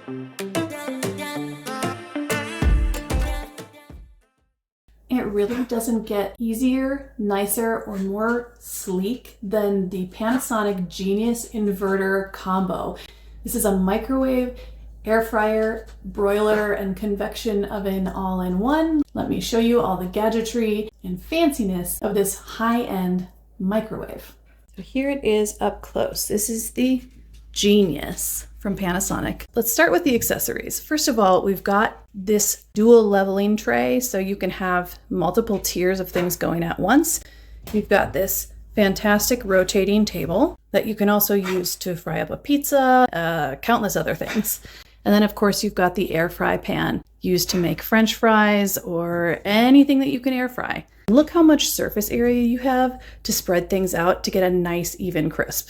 It really doesn't get easier, nicer, or more sleek than the Panasonic Genius Inverter combo. This is a microwave, air fryer, broiler, and convection oven all in one. Let me show you all the gadgetry and fanciness of this high-end microwave. So here it is up close. This is the Genius from Panasonic. Let's start with the accessories. First of all, we've got this dual leveling tray, so you can have multiple tiers of things going at once. You've got this fantastic rotating table that you can also use to fry up a pizza, countless other things. And then of course you've got the air fry pan used to make French fries or anything that you can air fry. Look how much surface area you have to spread things out to get a nice even crisp.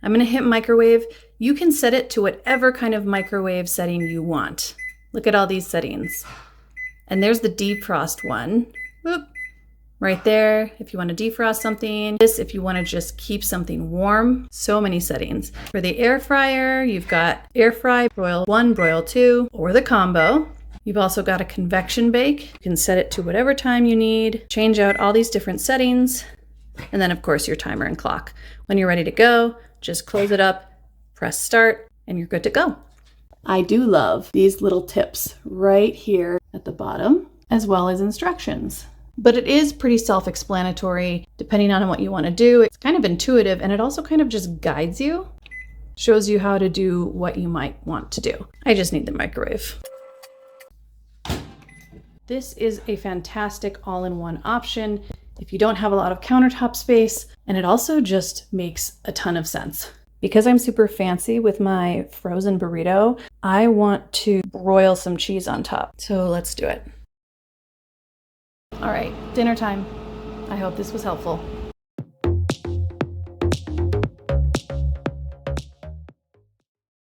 I'm gonna hit microwave. You can set it to whatever kind of microwave setting you want. Look at all these settings. And there's the defrost one. Whoop. Right there, if you want to defrost something. This, if you want to just keep something warm. So many settings. For the air fryer, you've got air fry, broil 1, broil 2, or the combo. You've also got a convection bake. You can set it to whatever time you need. Change out all these different settings. And then of course your timer and clock. When you're ready to go, just close it up, press start, and you're good to go. I do love these little tips right here at the bottom, as well as instructions. But it is pretty self-explanatory depending on what you want to do. It's kind of intuitive, and it also kind of just guides you, shows you how to do what you might want to do. I just need the microwave. This is a fantastic all-in-one option if you don't have a lot of countertop space, and it also just makes a ton of sense. Because I'm super fancy with my frozen burrito, I want to broil some cheese on top. So let's do it. All right, dinner time. I hope this was helpful.